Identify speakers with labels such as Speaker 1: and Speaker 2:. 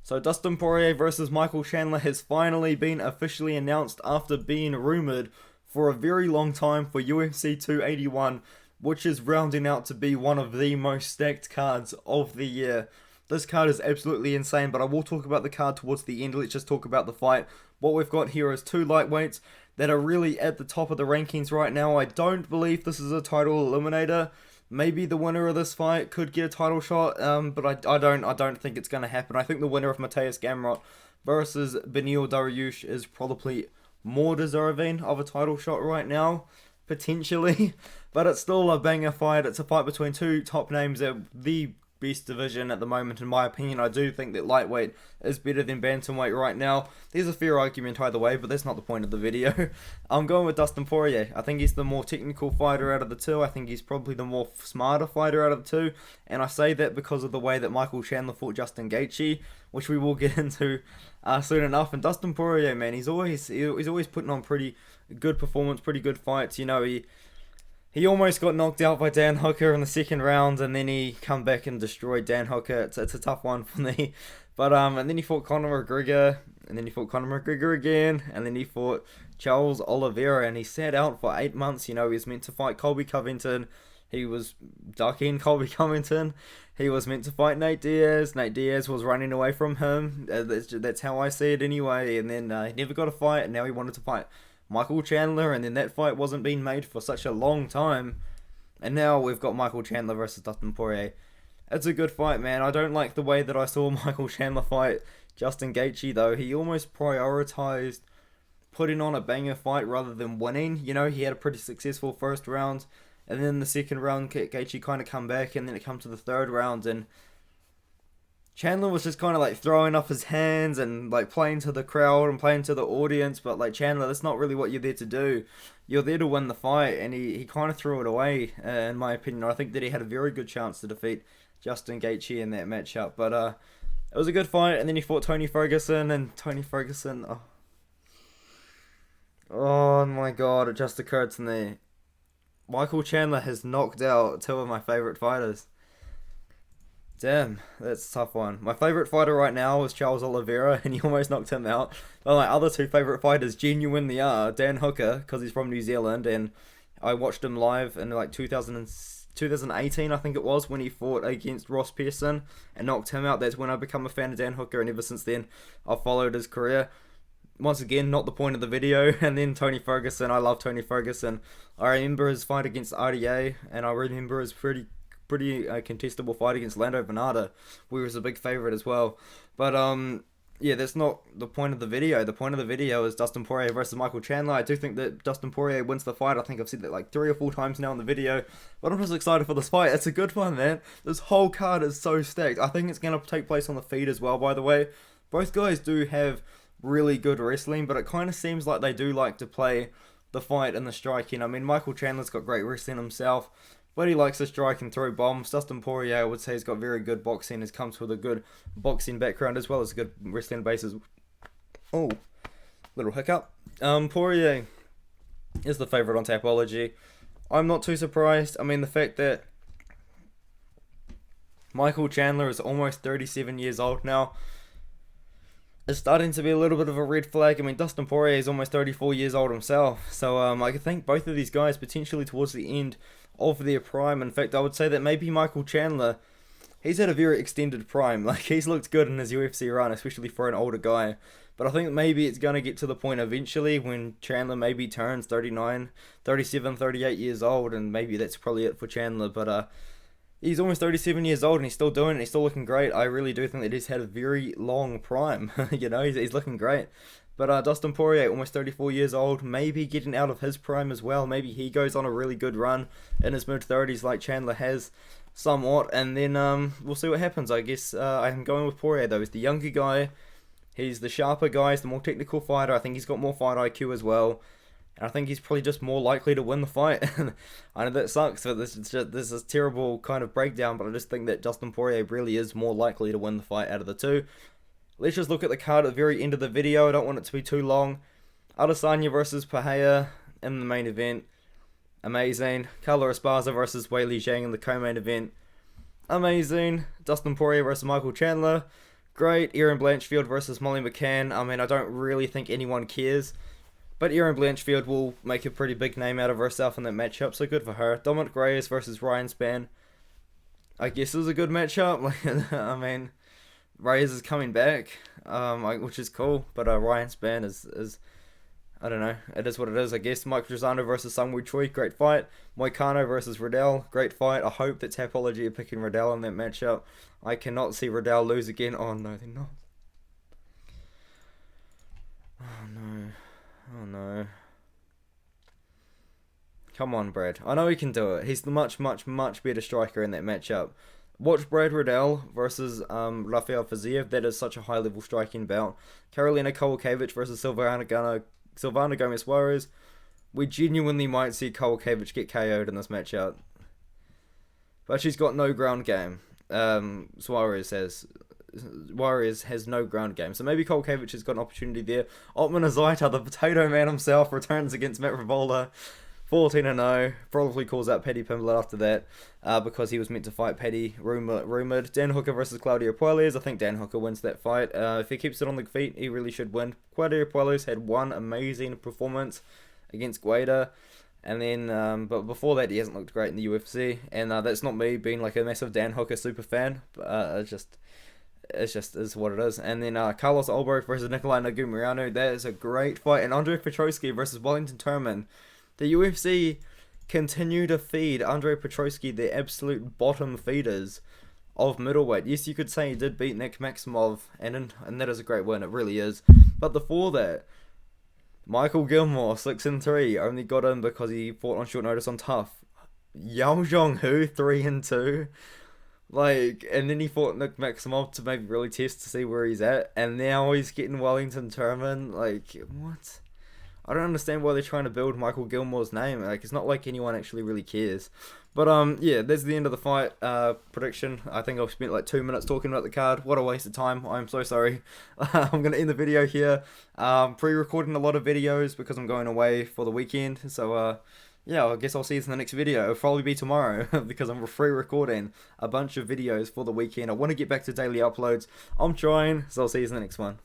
Speaker 1: So Dustin Poirier versus Michael Chandler has finally been officially announced after being rumoured for a very long time for UFC 281, which is rounding out to be one of the most stacked cards of the year. This card is absolutely insane, but I will talk about the card towards the end. Let's just talk about the fight. What we've got here is two lightweights that are really at the top of the rankings right now. I don't believe this is a title eliminator. Maybe the winner of this fight could get a title shot, but I don't think it's going to happen. I think the winner of Mateusz Gamrot versus Beneil Dariush is probably more deserving of a title shot right now, potentially. But it's still a banger fight. It's a fight between two top names at the best division at the moment, in my opinion. I do think that lightweight is better than bantamweight right now. There's a fair argument either way, but that's not the point of the video. I'm going with Dustin Poirier. I think he's the more technical fighter out of the two. I think he's probably the more smarter fighter out of the two, and I say that because of the way that Michael Chandler fought Justin Gaethje, which we will get into soon enough. And Dustin Poirier, man, he's always putting on pretty good performance, pretty good fights. You know, he almost got knocked out by Dan Hooker in the second round, and then he come back and destroyed Dan Hooker. It's a tough one for me. But and then he fought Conor McGregor, and then he fought Conor McGregor again, and then he fought Charles Oliveira, and he sat out for 8 months. You know, he was meant to fight Colby Covington. He was ducking Colby Covington. He was meant to fight Nate Diaz. Nate Diaz was running away from him. That's how I see it anyway. And then he never got a fight, and now he wanted to fight Michael Chandler, and then that fight wasn't being made for such a long time, and now we've got Michael Chandler versus Dustin Poirier. It's a good fight, man. I don't like the way that I saw Michael Chandler fight Justin Gaethje, though. He almost prioritized putting on a banger fight rather than winning. You know, he had a pretty successful first round, and then the second round, Gaethje kind of come back, and then it come to the third round, and Chandler was just kind of like throwing up his hands and like playing to the crowd and playing to the audience, but like Chandler, that's not really what you're there to do. You're there to win the fight, and he kind of threw it away, in my opinion. I think that he had a very good chance to defeat Justin Gaethje in that matchup, but it was a good fight. And then he fought Tony Ferguson, and Tony Ferguson, oh my god, it just occurred to me. Michael Chandler has knocked out two of my favourite fighters. Damn, that's a tough one. My favourite fighter right now is Charles Oliveira, and he almost knocked him out. But my other two favourite fighters genuinely are Dan Hooker, because he's from New Zealand, and I watched him live in like 2018, I think it was, when he fought against Ross Pearson and knocked him out. That's when I became a fan of Dan Hooker, and ever since then, I've followed his career. Once again, not the point of the video. And then Tony Ferguson, I love Tony Ferguson. I remember his fight against RDA, and I remember his pretty contestable fight against Lando Venata, where he was a big favourite as well. But yeah, that's not the point of the video. The point of the video is Dustin Poirier versus Michael Chandler. I do think that Dustin Poirier wins the fight. I think I've said that like 3 or 4 times now in the video, but I'm just excited for this fight. It's a good one, man. This whole card is so stacked. I think it's going to take place on the feed as well, by the way. Both guys do have really good wrestling, but it kind of seems like they do like to play the fight and the striking. I mean, Michael Chandler's got great wrestling himself, but he likes to strike and throw bombs. Dustin Poirier, I would say, has got very good boxing. He comes with a good boxing background as well as a good wrestling basis. Oh, little hiccup. Poirier is the favourite on Tapology. I'm not too surprised. I mean, the fact that Michael Chandler is almost 37 years old now is starting to be a little bit of a red flag. I mean, Dustin Poirier is almost 34 years old himself. So I think both of these guys potentially towards the end of their prime. In fact, I would say that maybe Michael Chandler, he's had a very extended prime. Like, he's looked good in his UFC run, especially for an older guy. But I think maybe it's going to get to the point eventually when Chandler maybe turns 39, 37, 38 years old, and maybe that's probably it for Chandler. But he's almost 37 years old, and he's still doing it. He's still looking great. I really do think that he's had a very long prime. You know, he's looking great. But Dustin Poirier, almost 34 years old, maybe getting out of his prime as well. Maybe he goes on a really good run in his mid-30s like Chandler has somewhat. And then we'll see what happens. I guess I'm going with Poirier, though. He's the younger guy. He's the sharper guy. He's the more technical fighter. I think he's got more fight IQ as well. And I think he's probably just more likely to win the fight. I know that sucks, but this is terrible kind of breakdown. But I just think that Dustin Poirier really is more likely to win the fight out of the two. Let's just look at the card at the very end of the video. I don't want it to be too long. Adesanya versus Pereira in the main event. Amazing. Carla Esparza versus Weili Zhang in the co-main event. Amazing. Dustin Poirier versus Michael Chandler. Great, Erin Blanchfield versus Molly McCann. I mean, I don't really think anyone cares. But Erin Blanchfield will make a pretty big name out of herself in that matchup, so good for her. Dominic Reyes versus Ryan Spann. I guess is a good matchup. I mean, Reyes is coming back, which is cool. But Ryan Spann is I don't know. It is what it is, I guess. Mike Trizano versus Sungwoo Choi, great fight. Moicano versus Riddell, great fight. I hope that Tapology are picking Riddell in that matchup. I cannot see Riddell lose again. Oh no, they're not. Oh no. Oh no. Come on, Brad. I know he can do it. He's the much better striker in that matchup. Watch Brad Riddell versus Rafael Fiziev. That is such a high-level striking bout. Karolina Kowalkiewicz versus Silvana Gomez Suarez. We genuinely might see Kowalkiewicz get KO'd in this matchup. But she's got no ground game. Suarez has no ground game. So maybe Kowalkiewicz has got an opportunity there. Otman Azaita, the potato man himself, returns against Matt Rivola. 14-0. Probably calls out Paddy Pimblett after that because he was meant to fight Paddy, rumoured. Dan Hooker versus Claudio Puelles. I think Dan Hooker wins that fight. If he keeps it on the feet, he really should win. Claudio Puelles had one amazing performance against Guaida. And then, but before that, he hasn't looked great in the UFC. And that's not me being like a massive Dan Hooker super fan. It's just is what it is. And then Carlos Ulberg versus Nikolai Negumereanu. That is a great fight. And Andre Petroski versus Wellington Turman. The UFC continue to feed Andre Petroski the absolute bottom feeders of middleweight. Yes, you could say he did beat Nick Maximov, and that is a great win. It really is. But before that, Michael Gilmore 6-3 only got in because he fought on short notice on Tough. Yao Zhonghu 3-2. And then he fought Nick Maximov to maybe really test to see where he's at, and now he's getting Wellington Turman. What? I don't understand why they're trying to build Michael Gilmore's name. It's not like anyone actually really cares. But yeah, that's the end of the fight prediction. I think I've spent 2 minutes talking about the card. What a waste of time. I'm so sorry. I'm going to end the video here. Pre-recording a lot of videos because I'm going away for the weekend. So yeah, I guess I'll see you in the next video. It'll probably be tomorrow because I'm pre-recording a bunch of videos for the weekend. I want to get back to daily uploads. I'm trying, so I'll see you in the next one.